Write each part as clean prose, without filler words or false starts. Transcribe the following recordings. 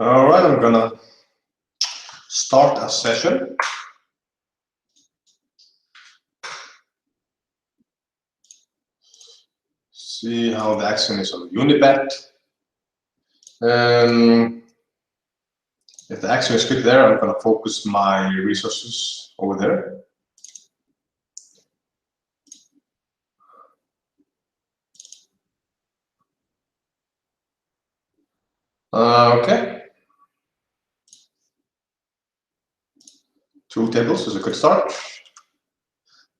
All right, I'm gonna start a session. See how the action is on Unibet. If the action is good there, I'm gonna focus my resources over there. Okay. 2 tables is a good start.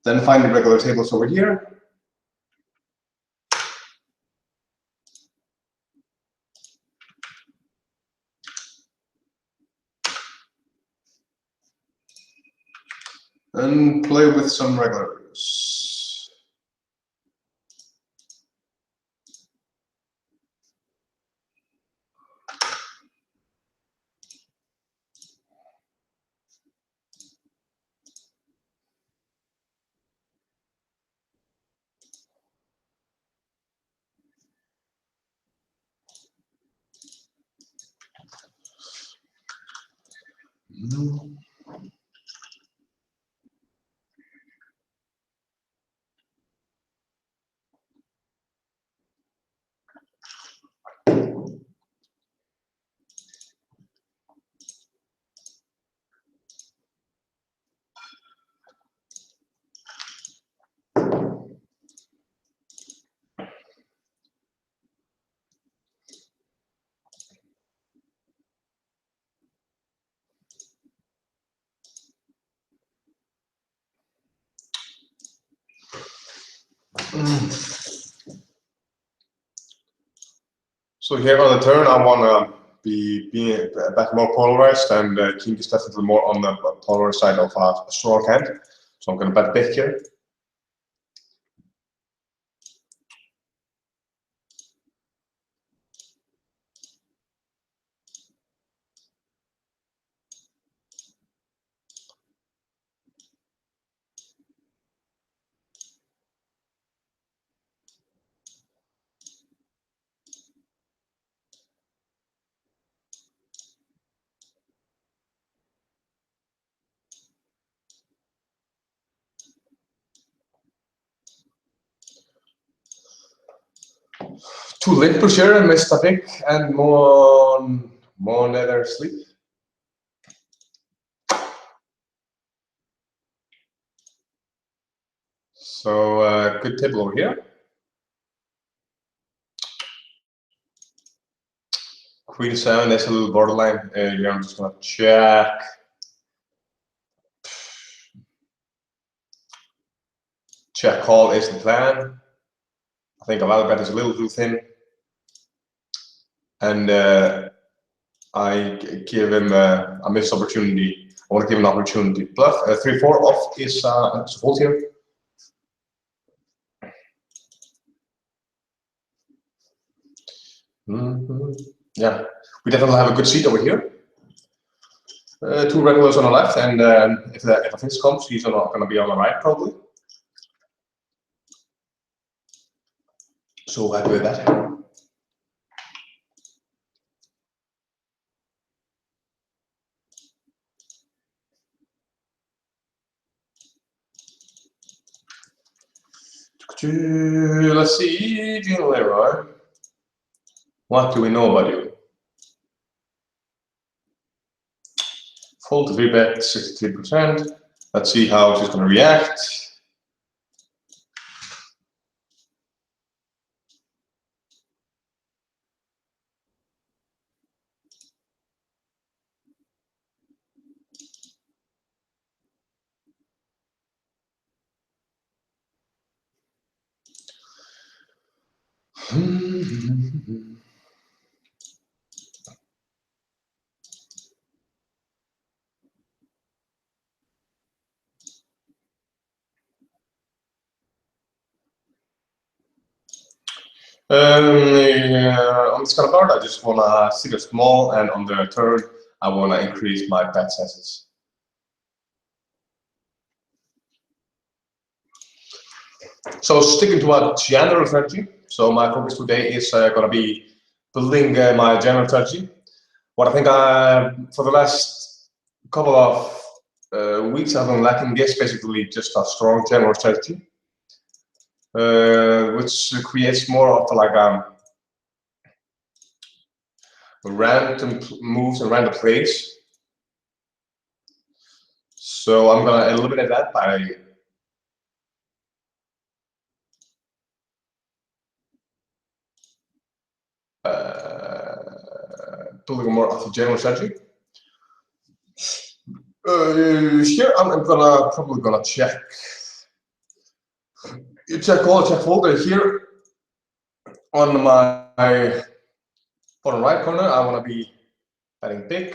Then find the regular tables over here. And play with some regulars. So here on the turn, I want to be a bit more polarized, and King is definitely more on the polarized side of a strong hand. So I'm going to bet big here. Too late push here, missed a pick, and more nether sleep. So good table over here. Queen 7, that's a little borderline. Here I'm just gonna check. Check call is the plan. I think a value bet is a little too thin. And I give him a missed opportunity. I want to give him an opportunity. Bluff 3-4 off is a fold here. Yeah, we definitely have a good seat over here. 2 regulars on the left, and if a fist comes, he's not going to be on the right probably. So happy with that. Let's see, Gino Leroy. What do we know about you? Fold to 3-bet, 63%. Let's see how she's going to react. On this kind of card, I just want to sit a small, and on the turn, I want to increase my bet sizes. So sticking to a general strategy. So my focus today is going to be building my general strategy. what I think for the last couple of weeks I've been lacking is basically just a strong general strategy, which creates more of like random moves and random plays. So I'm gonna eliminate that by building more of a general strategy. Here I'm probably gonna check call, check folder here on my bottom right corner. I want to be betting big.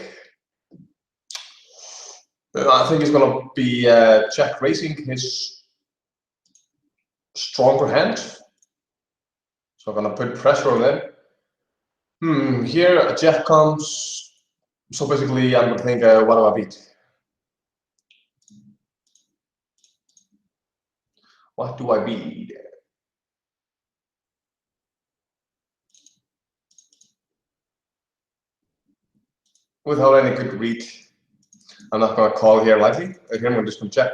I think he's gonna be check raising his stronger hand. So I'm gonna put pressure on them. Here a jack comes. So basically, I'm gonna think, what do I beat? What do I beat? Without any good read, I'm not gonna call here lightly. Here I'm just gonna check.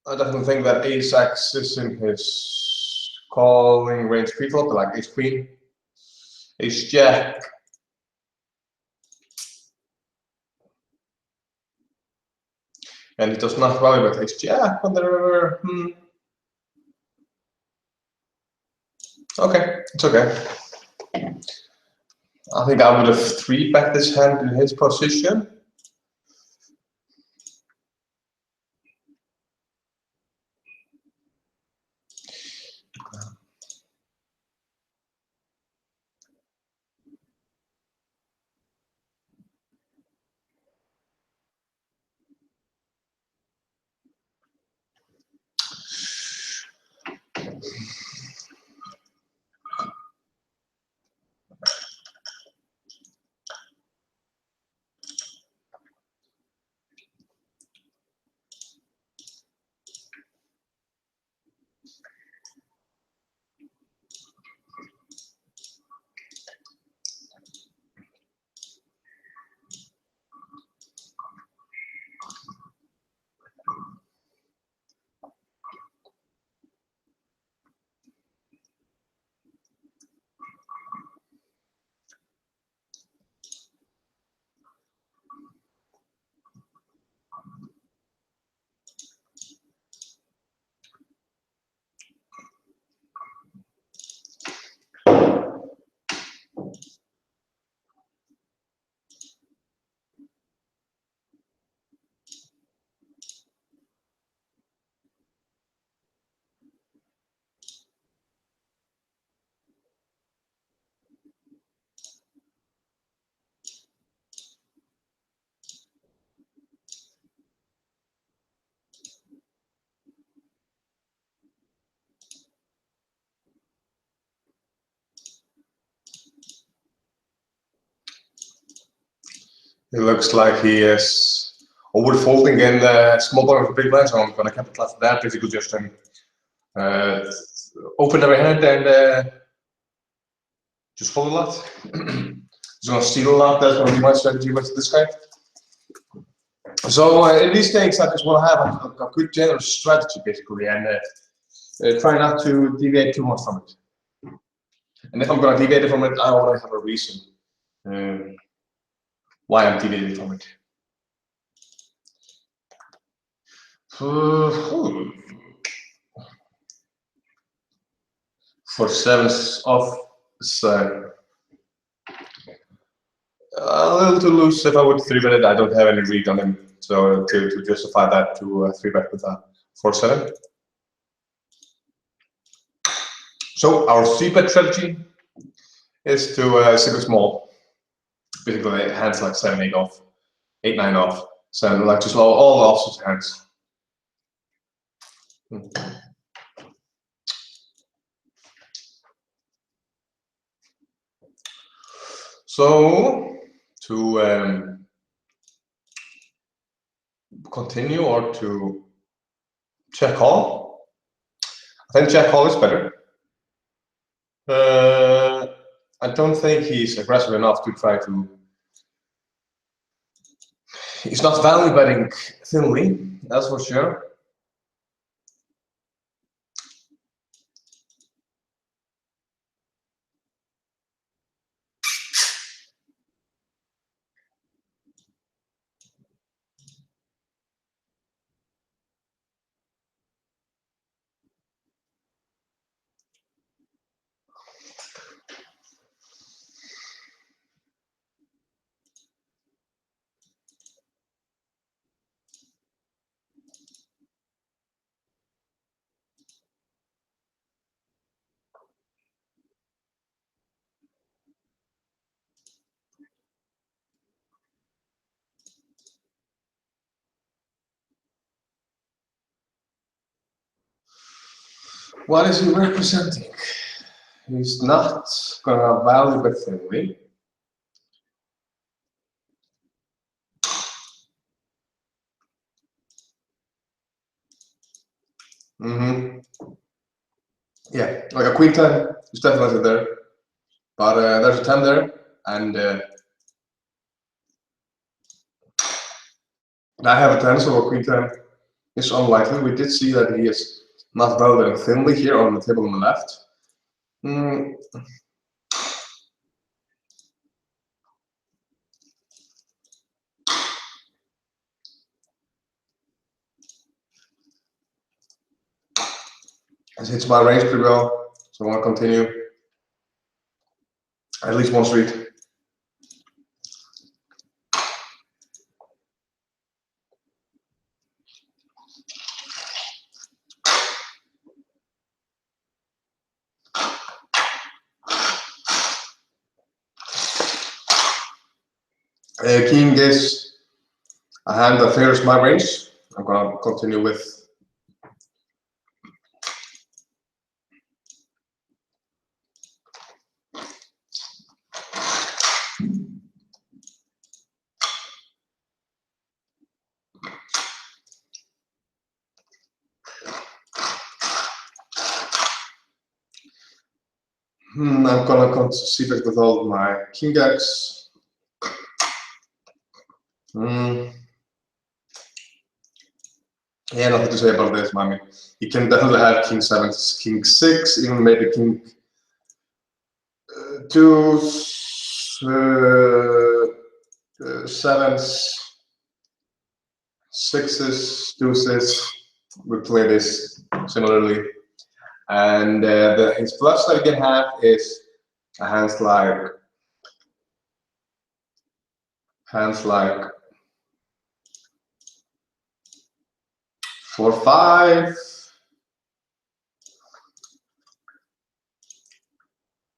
I definitely think that ace-x is in his calling range pre-flop, like ace-queen, ace-jack. And he does not value with ace-jack on the river. Okay, it's okay. I think I would have 3-bet this hand in his position. It looks like he is overfolding in the small part of the big blind, so I'm going to capitalize that. Basically, just open every hand and just fold a lot. Just going to steal a lot. That's going to be my strategy with this guy. So in these things, I just want to have a good general strategy, basically, and try not to deviate too much from it. And if I'm going to deviate from it, I want to have a reason why I'm deviating from it. For sevens off, it's a little too loose. If I would 3-bet it, I don't have any read on him, so to justify that to 3-bet with a 4-7. So our 3-bet strategy is to single small, basically hands like 7-8 off, 8-9 off, so like just all the offsuit hands. So to continue or to Check call. I think check call is better. I don't think he's aggressive enough to try to. He's not value betting thinly, that's for sure. What is he representing? He's not gonna value bet thinly. Yeah, like a queen 10 is definitely there, but there's a 10 there, and I have a 10, so a queen 10 is unlikely. We did see that he is not valuing thinly here on the table on the left. It hits my range pretty well, so I want to continue. At least one street. King is a hand that favors my range. I'm going to continue with. I'm going to see back with all of my king X. Yeah, nothing to say about this. I mean, you can definitely have king 7, king 6, even maybe king 2, 7s, 6s, deuces. We play this similarly. And his flush that he can have is hands like 4, 5,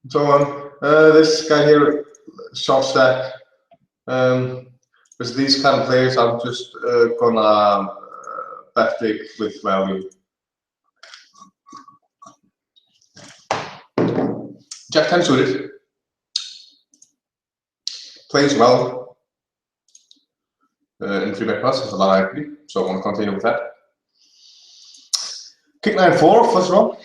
so on. This guy here, short stack. With these kind of players, I'm just gonna backtick with value. Jack 10 suited. Plays well in 3-bet plus, is a lot of equity, so I want to continue with that. King 9-4, first roll.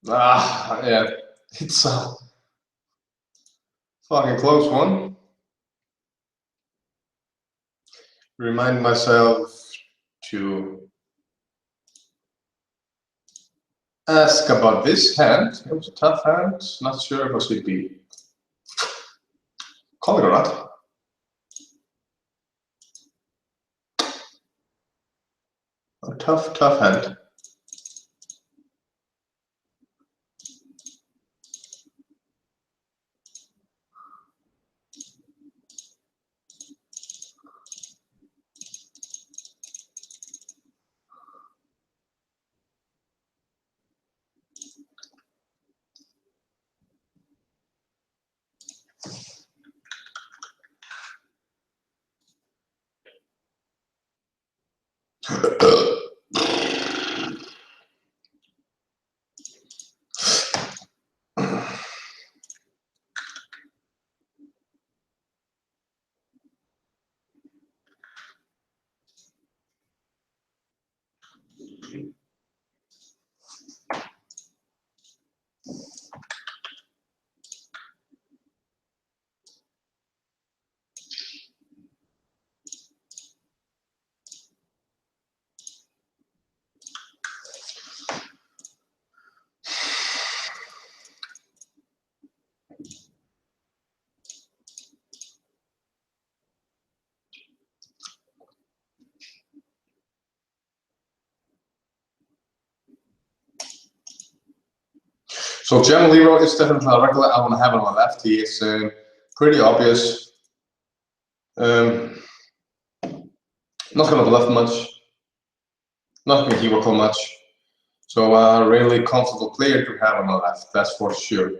Yeah, it's a fucking close one. Remind myself to ask about this hand. It was a tough hand. Not sure if I should be calling or not. A tough hand. So General Leroy is definitely a regular I want to have on my left. He is pretty obvious. Not going to bluff much. Not going to hero call much. So a really comfortable player to have on my left, that's for sure.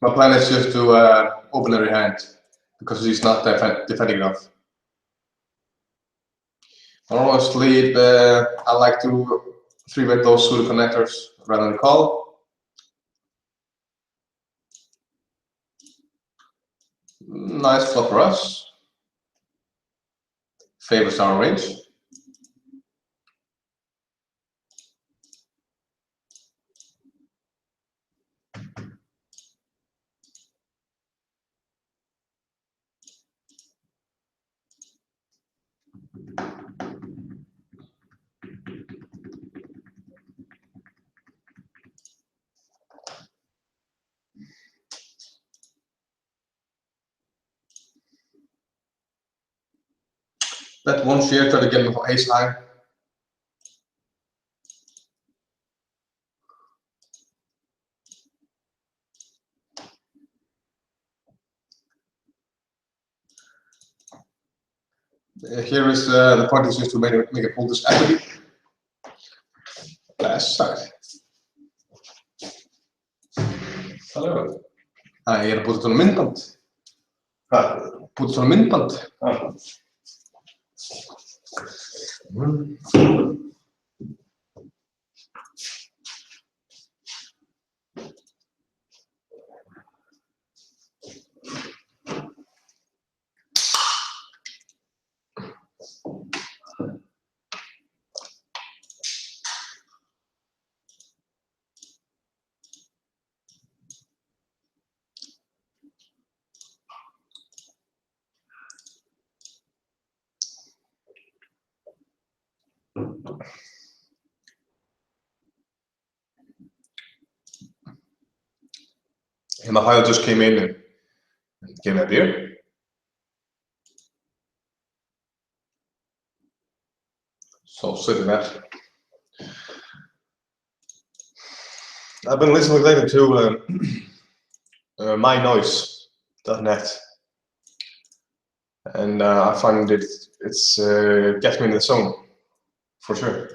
My plan is just to open every hand because he's not defending enough. Honestly, I like to 3-bet those suited connectors rather than call. Nice flop for us. Favors our range. Bet one share, try to get him for ace high. Here is the point is just to make it hold this equity. Last side. Hallo. Hier put it on a myndband. Put it on a myndband. And my file just came in and came up here. So sitting that. I've been listening lately to mynoise.net, and I find it's gets me in the zone for sure.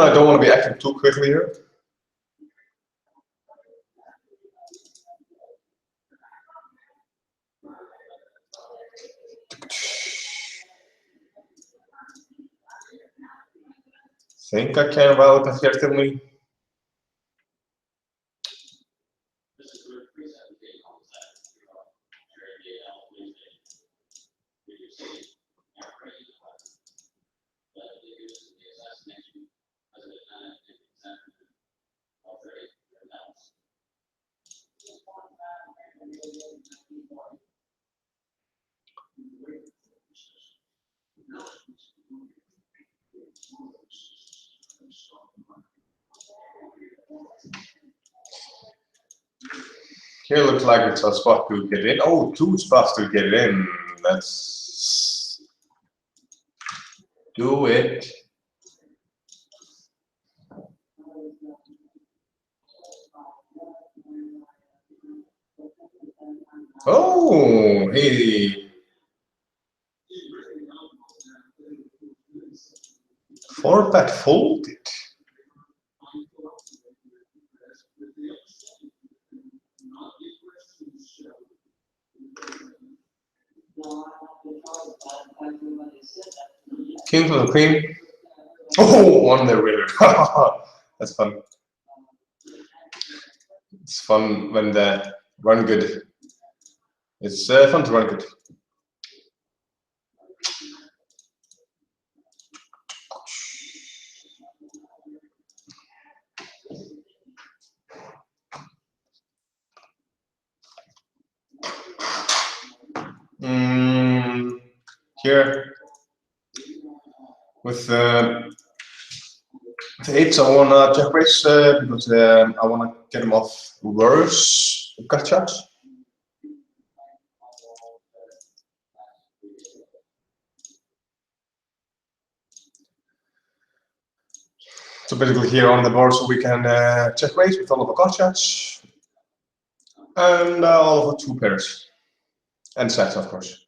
I don't want to be acting too quickly here. Think I can wel perfectly. Here looks like it's a spot to get in. Oh, 2 spots to get in. Let's do it. Oh, hey. 4-bet folded. King for the queen. Oh, on the river. That's fun. It's fun when they run good. It's fun to run good. Here with the 8s, I want to check raise because I want to get him off worse gut shots. So basically here on the board, so we can check raise with all of our gut shots and all of our 2 pairs and sets, of course.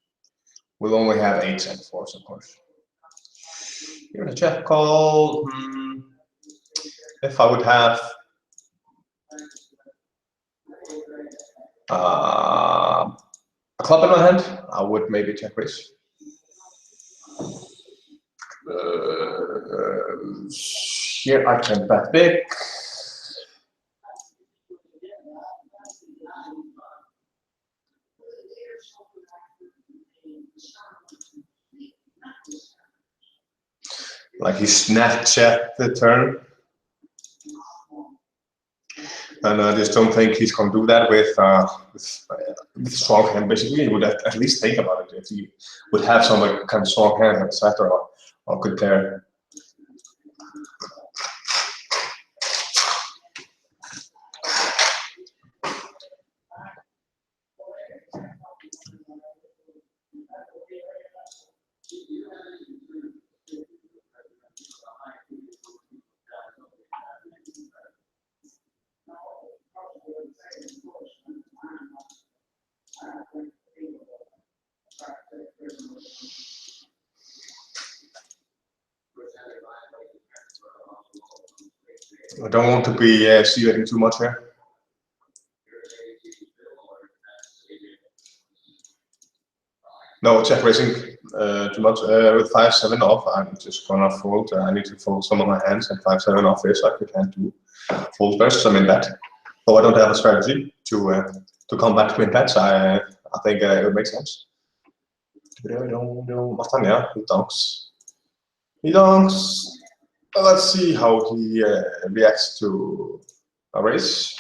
We'll only have 8s and 4s, of course. Here in a check call. If I would have a club in my hand, I would maybe check raise. Here I can bet big. Like he Snapchat the turn. And I just don't think he's going to do that with strong hand. Basically, he would at least think about it if he would have some kind of strong hand, like a setter or good player. I don't want to be steering too much here. No, check raising too much. With 5-7 off, I'm just gonna fold. I need to fold some of my hands, and 5-7 off is like we can't do fold versus. I'm in bet. So I don't have a strategy to combat twin bets. I think it would make sense. Martin, he donks. He donks. Let's see how he reacts to a raise.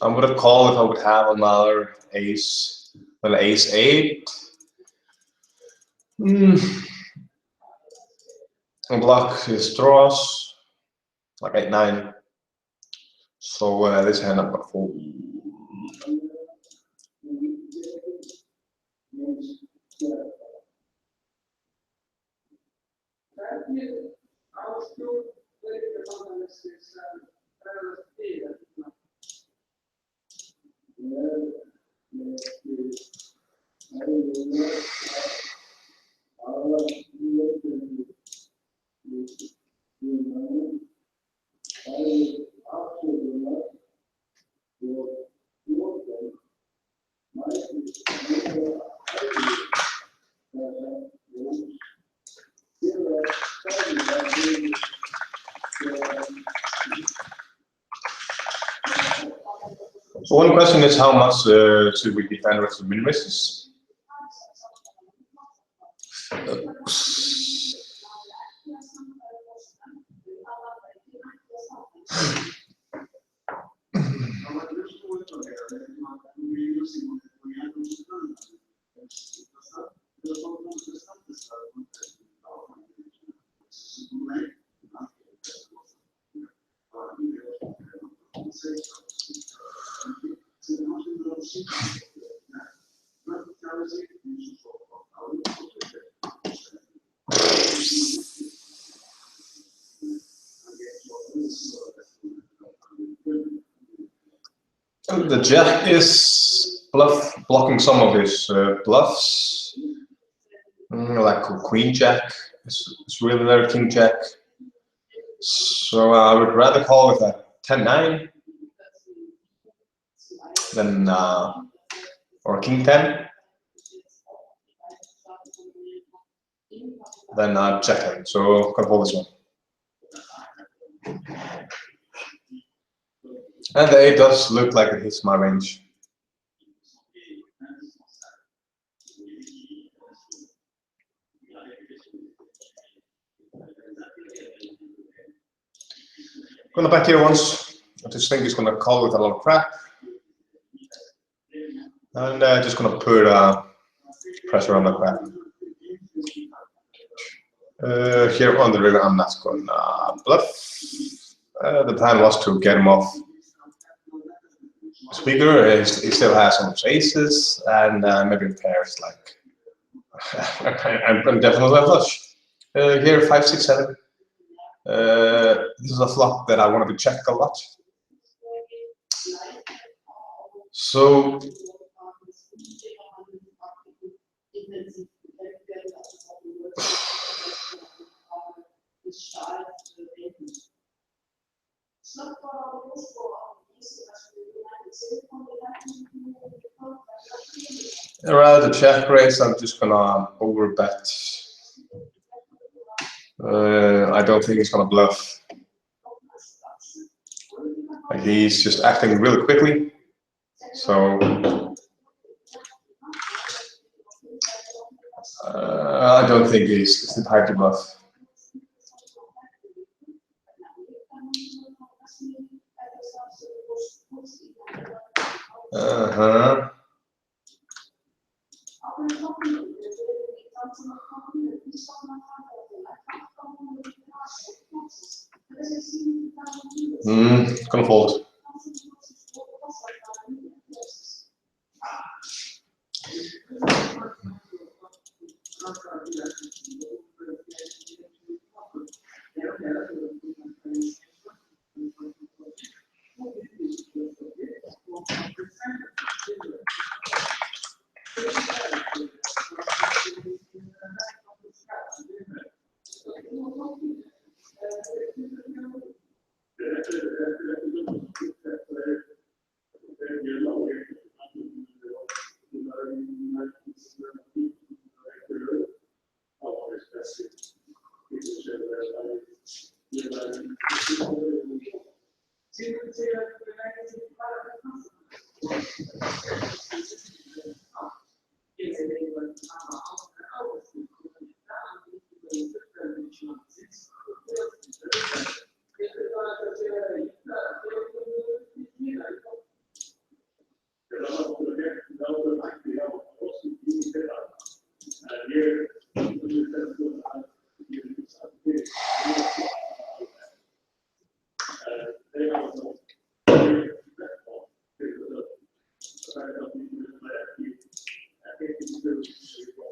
I would have called if I would have another ace, an ace 8. And block his draws, like 8-9. So this hand I'm gonna fold. So one question is how much should we defend versus min risks? The jack is blocking some of his bluffs, like queen jack. It's really there, king jack. So I would rather call with a 10-9 than or king 10 than jack 10. So I'm gonna hold this one. And the 8 does look like it hits my range. Gonna back here once. I just think he's gonna call with a lot of crap. And just gonna put pressure on the crap. Here on the river, I'm not gonna bluff. The plan was to get him off speaker. He still has some aces and maybe pairs like. I'm definitely a flush. Here 5, 6, 7. This is a flop that I wanted to check a lot. So rather the check raise, I'm just gonna overbet. I don't think he's gonna bluff. Like he's just acting really quickly. So I don't think it's the type to bluff. Gonna fold.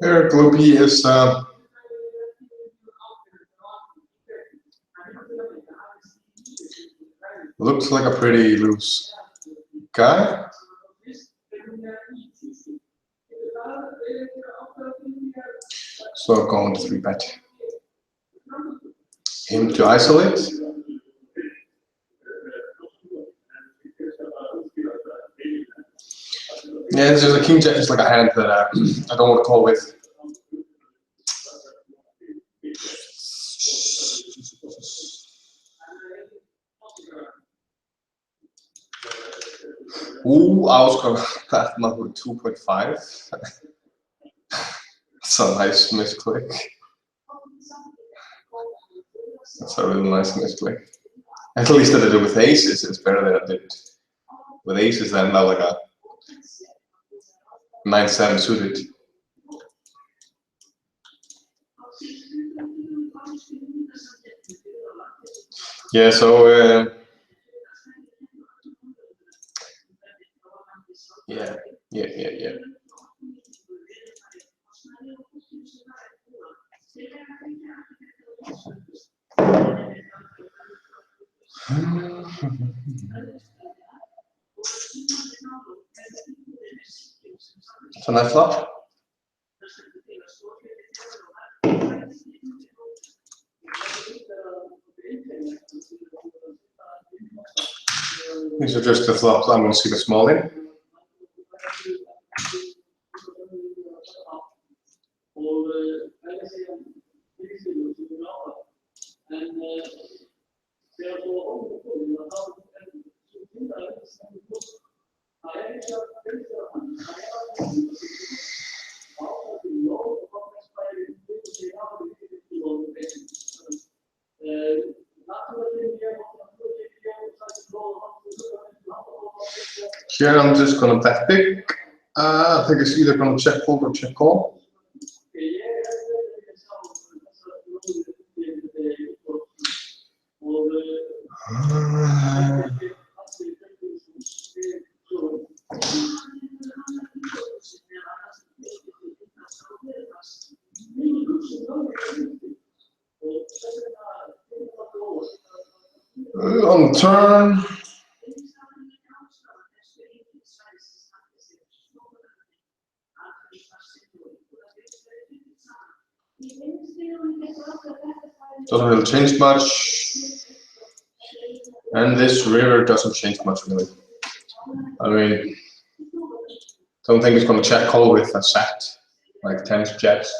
Here, Gloopy is looks like a pretty loose guy. So going to 3-bet him to isolate. Yeah, this is a king jack, is like a hand that I don't want to call with. Ooh, I was gonna have number 2.5. That's a nice misclick. That's a really nice misclick. At least I did it with aces. It's better than I did with aces than now like a 9-7 suited. Yeah, so yeah. It's a nice flop. These are just the flops I'm going to see the small in. Here I'm just going to bet big. I think it's either going to check fold or check call. On turn. Doesn't really change much, and this river doesn't change much really. I mean, don't think it's going to check call with a set like 10s, jacks,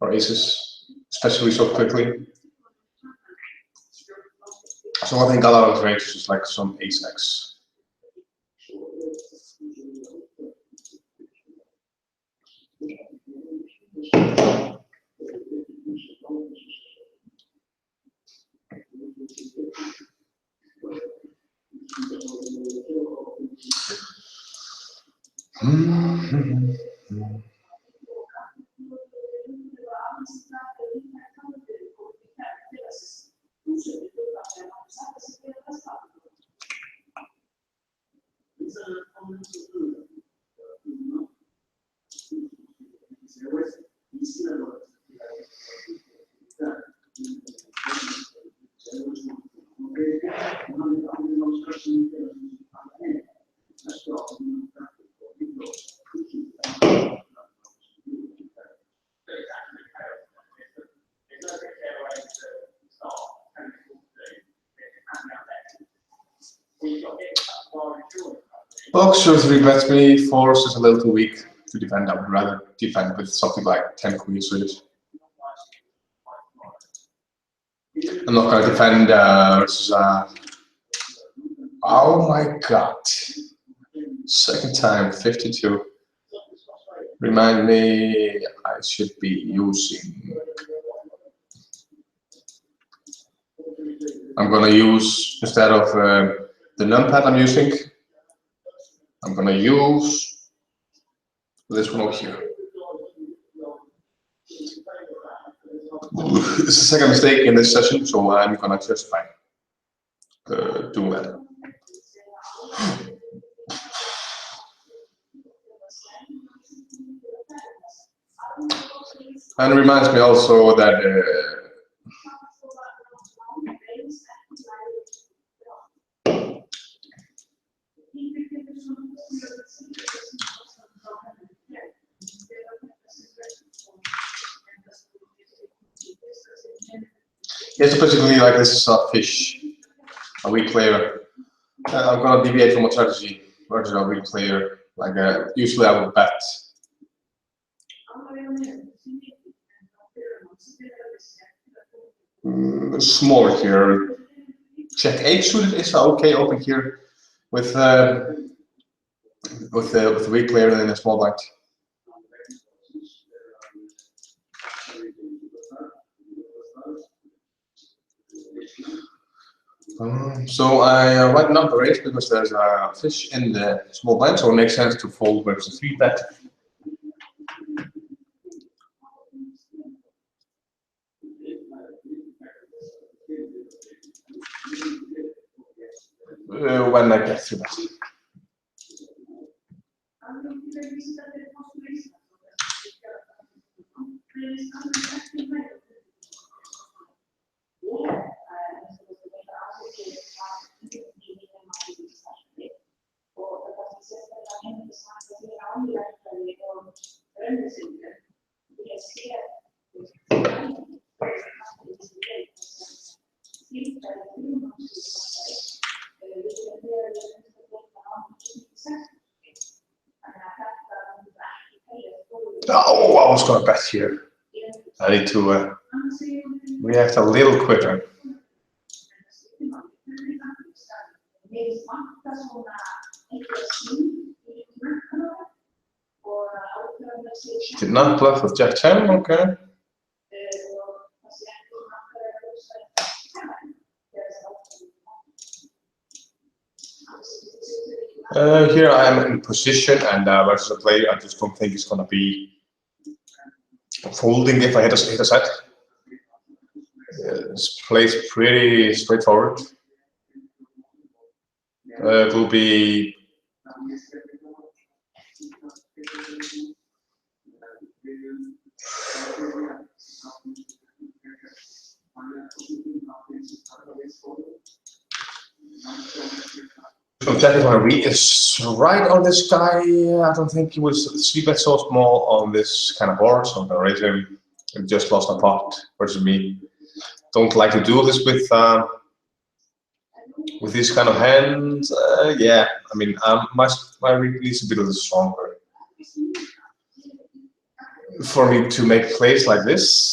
or aces, especially so quickly. So I think a lot of ranges is like some ace-x. Boxer 3-bets me, force is a little too weak to defend. I would rather defend with something like 10 queen suited. I'm not going to defend versus oh my god. Second time, 52. Remind me, I should be using. I'm going to use, instead of the numpad I'm using, I'm going to use this one over here. This is the second mistake in this session, so I'm going to just fine do that. And it reminds me also that it's basically like this is a fish, a weak player. I'm gonna deviate from a strategy versus a weak player. Like usually I would bet. Smaller here. Check 8 suited is okay open here with the weak player and then a small blind. So I write not the raise because there's a fish in the small blind, so it makes sense to fold versus 3-bet. When I get to that. Oh, I was going to bet here. I need to react a little quicker. Did not bluff with Jack 10, okay. Here I am in position, and versus a player, I just don't think it's going to be folding if I hit a set. This plays pretty straightforward. It will be so that is my read is right on this guy. I don't think he was 3-bet so small on this kind of board, so I'm gonna raise him. He just lost a pot versus me. Don't like to do this with this kind of hand. Yeah, I mean, my read needs to be a little stronger for me to make plays like this.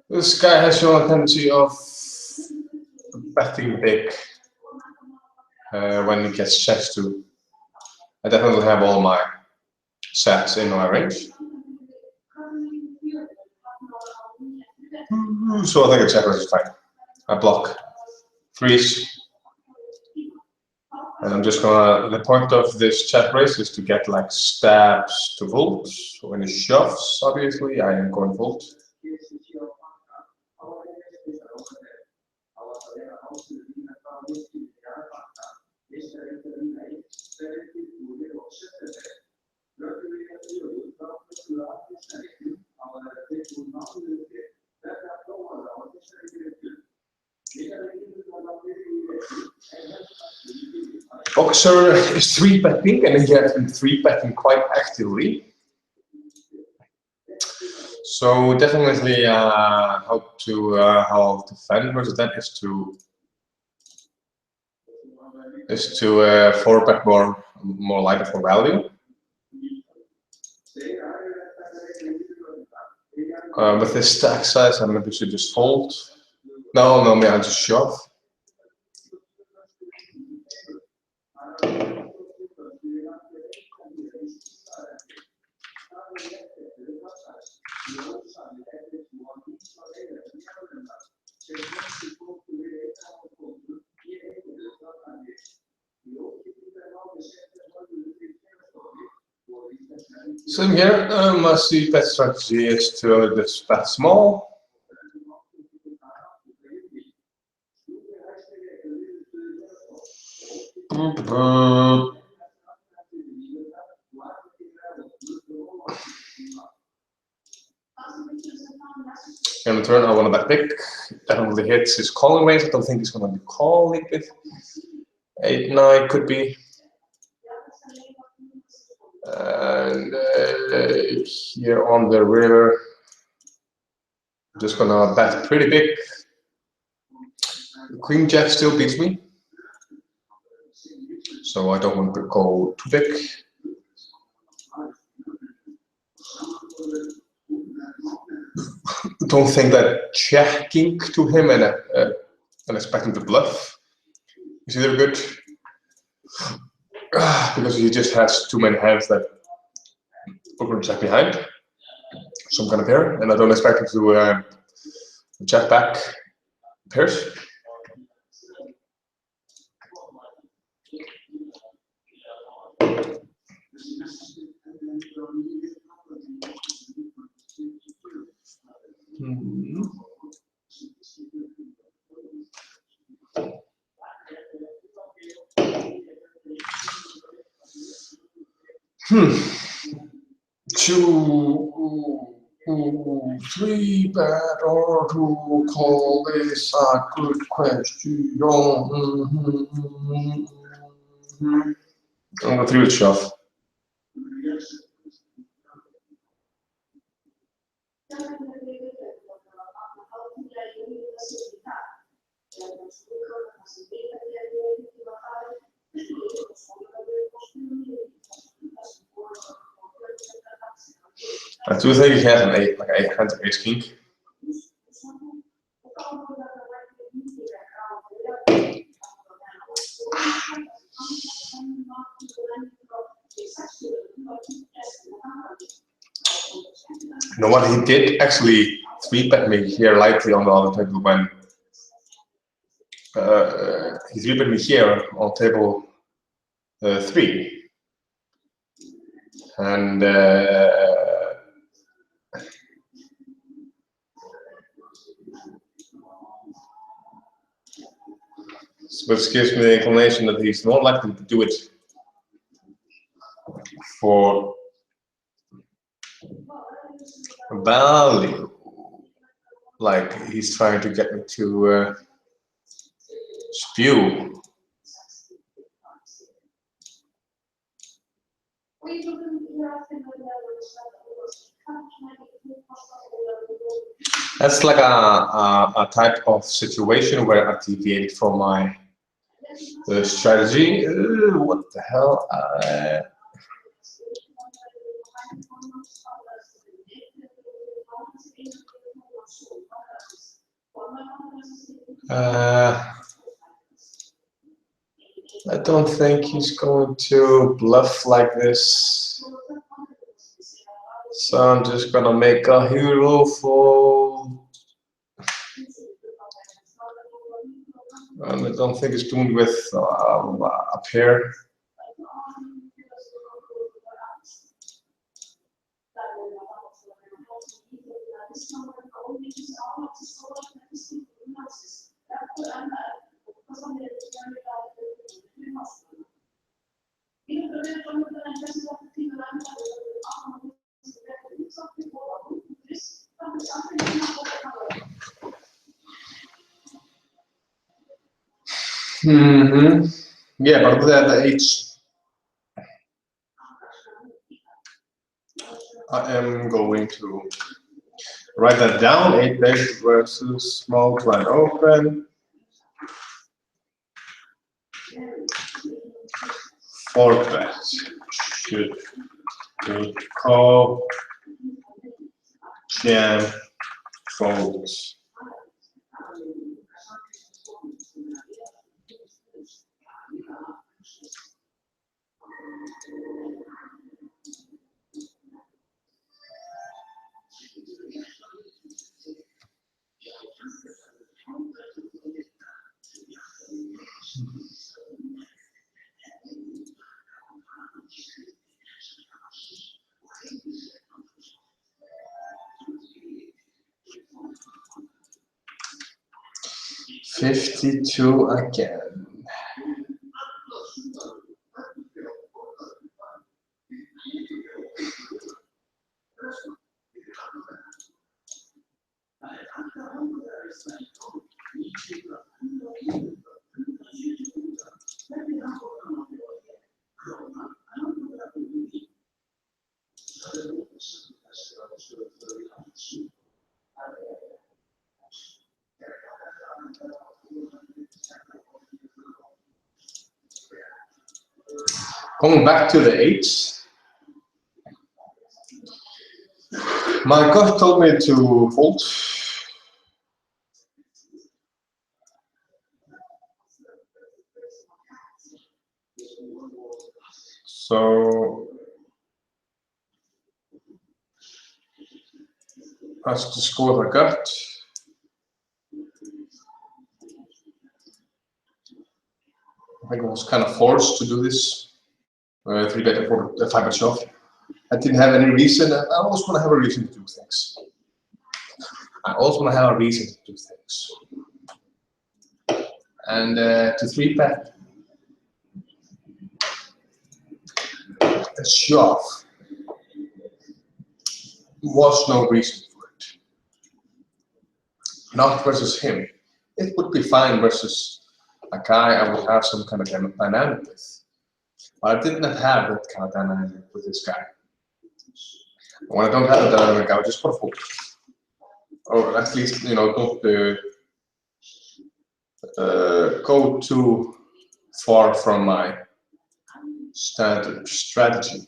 This guy has shown a tendency of betting big when he gets checks to. I definitely have all my sets in my range. So I think a check raise is fine. I block 3s. And I'm just gonna, the point of this check raise is to get like stabs to fold. So when he shoves, obviously, I am going fold. Boxer is 3-betting, and he has been 3-betting quite actively. So definitely, how I'll defend versus that is to 4-bet more lighter for value. With this stack size, I maybe should just fold. No, maybe I'll just shove. Same here, my c-bet strategy is to just bet small. In return, I want to bet big. Definitely hits his calling range. I don't think he's going to be calling with 8-9, could be. And here on the river, I'm just going to bet pretty big. Queen Jack still beats me, so I don't want to go too big. Don't think that checking to him and expecting to bluff is either good, because he just has too many hands that are going to check behind some kind of pair, and I don't expect him to check back pairs. Two, 3 bet or to call is a good question. I'm going 3 with shove. I do think he has an 8, like 8 hand ace king. You know what, he did actually 3-bet me here lightly on the other table when he 3-bet me here on table 3. And which gives me the inclination that he's more likely to do it for value, like he's trying to get me to spew. That's like a type of situation where I deviated from my strategy. What the hell? I don't think he's going to bluff like this. So I'm just gonna make a hero fold. And I don't think it's doing with a pair. Yeah, but with the H, I am going to write that down. 8 big versus small blind open. 4 bet should be call, jam, folds. 52 again. Going back to the 8s, my gut told me to fold. So let's just go with my gut. I think I was kind of forced to do this. 3-bet and 5-bet shove. I didn't have any reason. I always want to have a reason to do things. And to 3-bet a shove was no reason for it. Not versus him. It would be fine versus a guy I would have some kind of dynamic with. But I did not have that kind of dynamic with this guy. When I don't have a dynamic, I would just put a fold. Or at least, don't go too far from my standard strategy.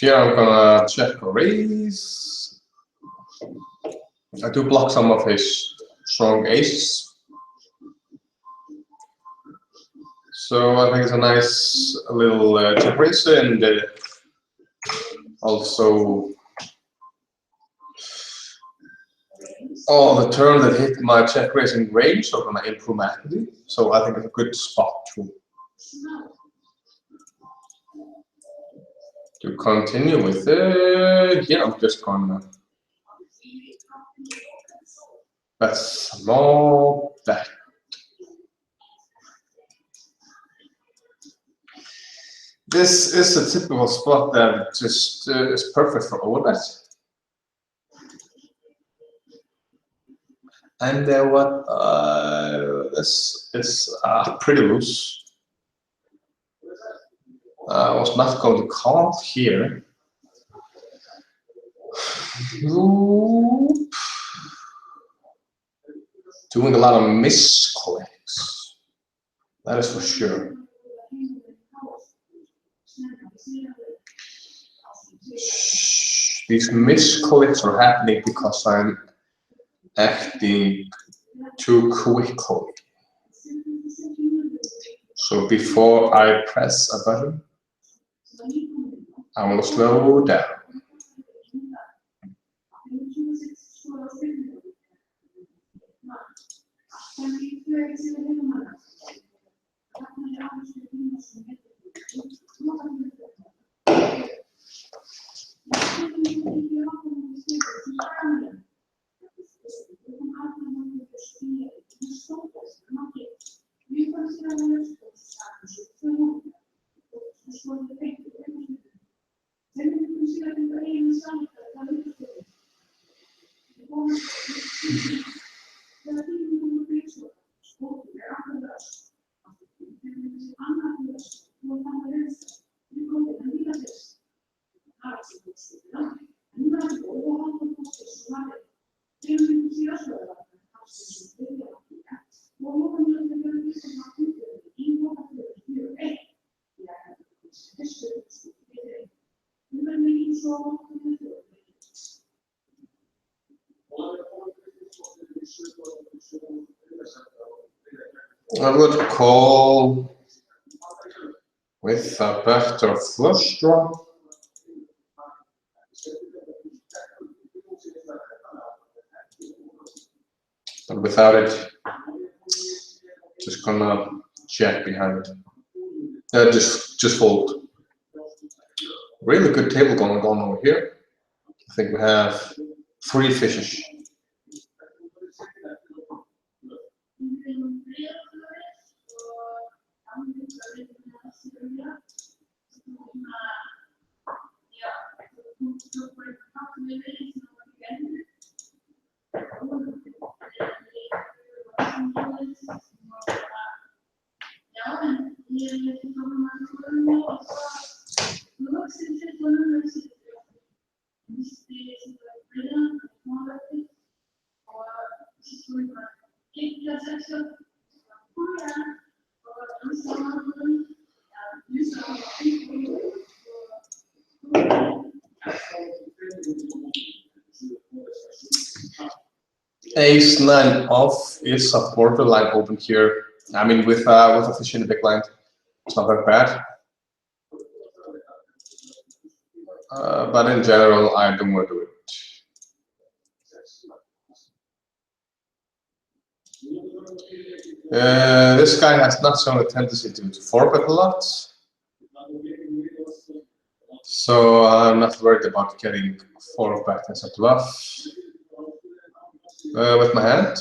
Here I'm gonna check a raise. I do block some of his strong aces. So I think it's a nice little check raise, and also all the turn that hit my check raising range are gonna improve massively. So I think it's a good spot to continue with it. Yeah, I'm just gonna bet small bet. This is a typical spot that just is perfect for overbet. And this is pretty loose. I was not going to call here. Doing a lot of misclicks. That is for sure. These misclicks are happening because I'm acting too quickly. So before I press a button, I will slow down. I would call with a better flush draw. But without it, just gonna check behind it. Just fold. Really good table going on over here. I think we have 3 fishes. Ace 9 off is a borderline open here. I mean, with a fish in the big blind, it's not that bad. But in general, I don't want to do it. This guy has not shown a tendency to 4-bet a lot, so I'm not worried about getting 4-bet as a bluff with my hand.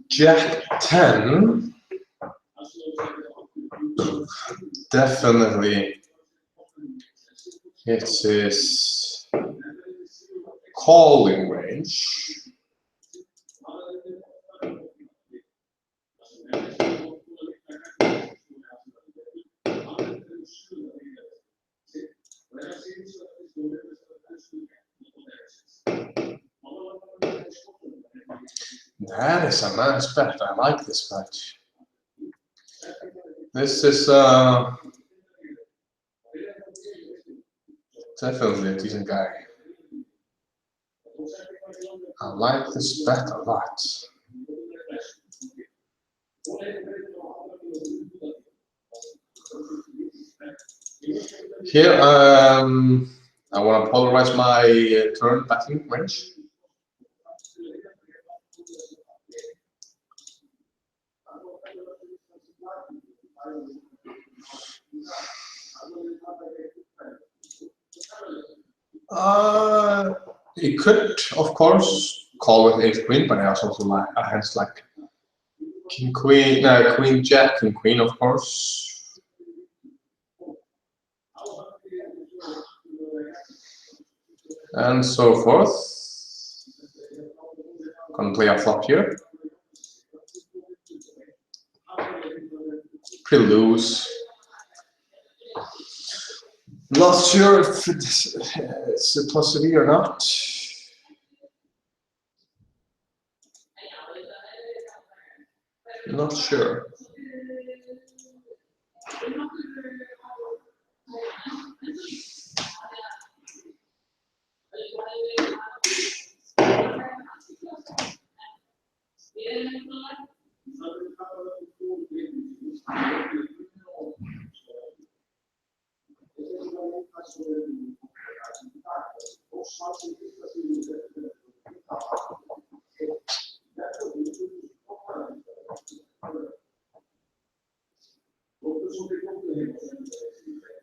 Jack 10. Definitely it's his calling range. That is a nice bet. I like this bet. This is definitely a decent guy. I like this bet a lot. Here, I want to polarize my turn betting range. He could, of course, call with ace queen, but I also like hands like king queen, queen jack, king queen, of course. And so forth. Gonna play a flop here. Pretty loose. Not sure if it's a possibility or not. Not sure.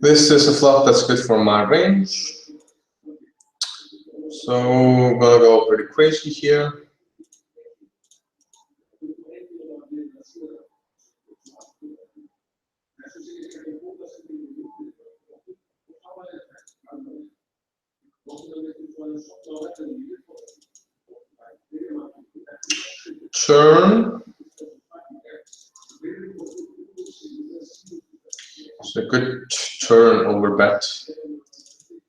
This is a flop that's good for my range. So I'm gonna go pretty crazy here. Turn. It's a good turn over bet,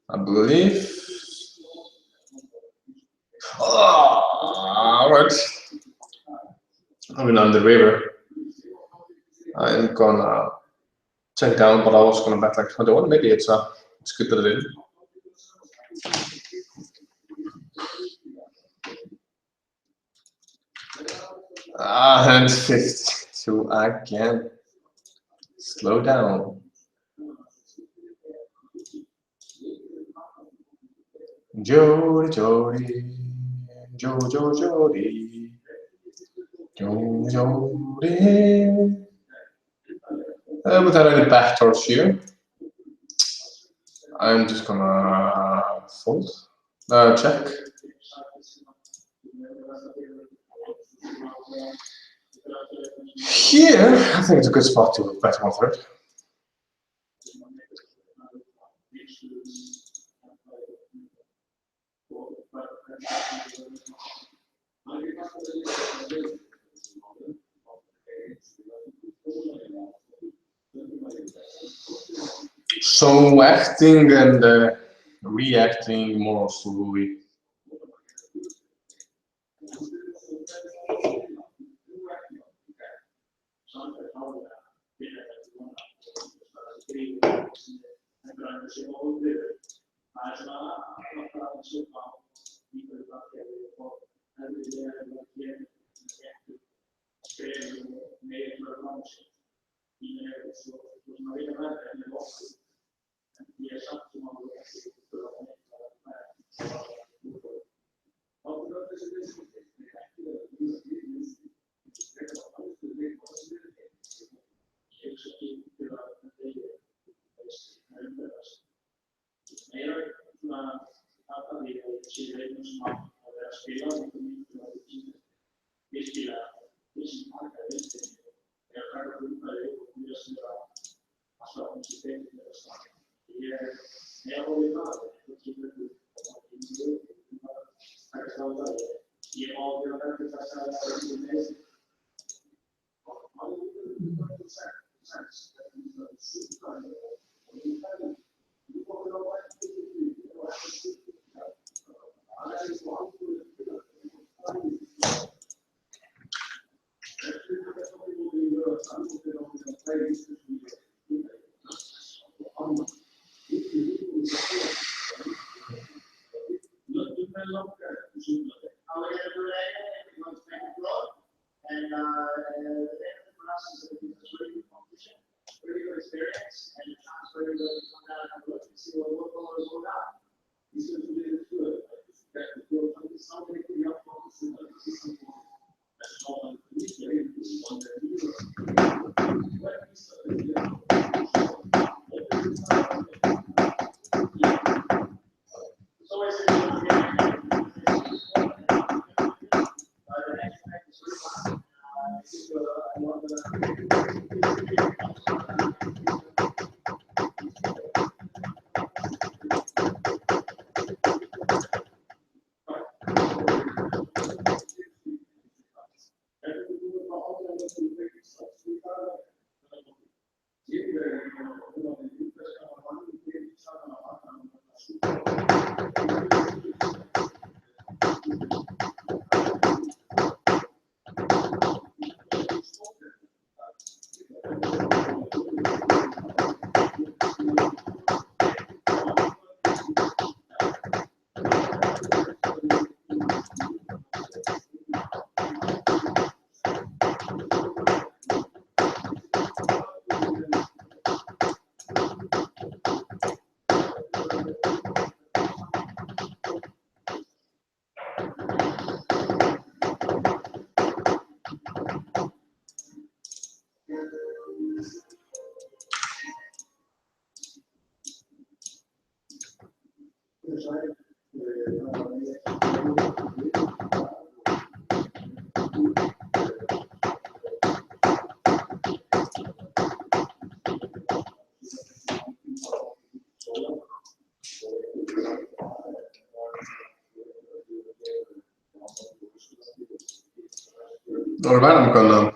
I believe. Oh, right. I mean, on the river. I'm gonna check down, but I was gonna bet like 21. Maybe it's good that it is. And 52 again. Slow down. Jody, Jody, Jody, Jody. Without any back torch here, I'm just gonna fold, check. Here, I think it's a good spot to bet 1/3. So acting and reacting more slowly. All right, I'm gonna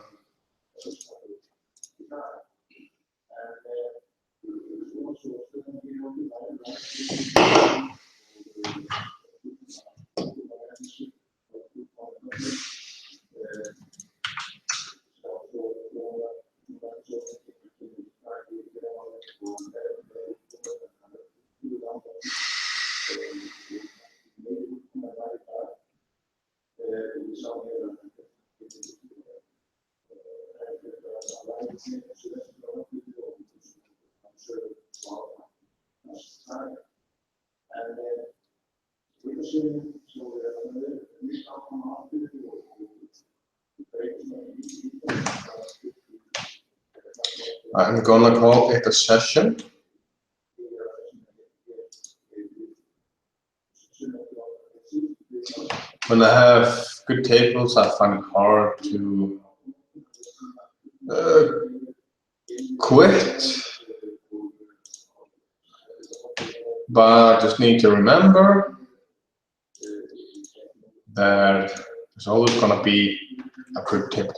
I'm gonna call it a session. When I have good tables, I find it hard to quit, but just need to remember that there's always gonna be a good table.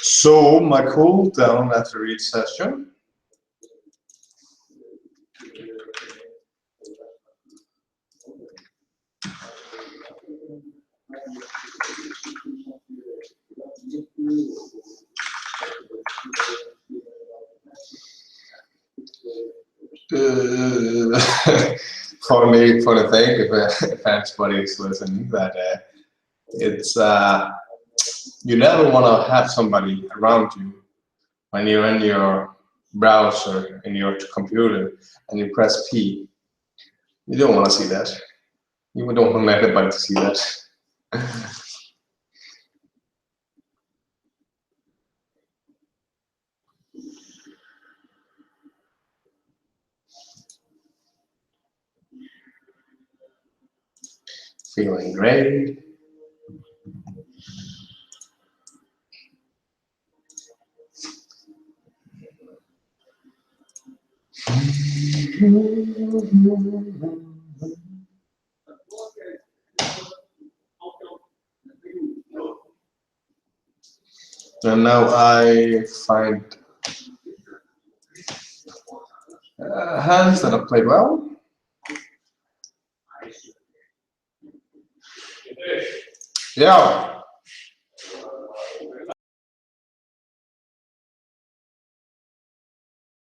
So my cool down after each session. Funny thing if anybody is listening that it's you never want to have somebody around you when you're in your browser in your computer and you press P. You don't want to see that. You don't want anybody to see that. Feeling great. And now I find hands that have played well. Yeah.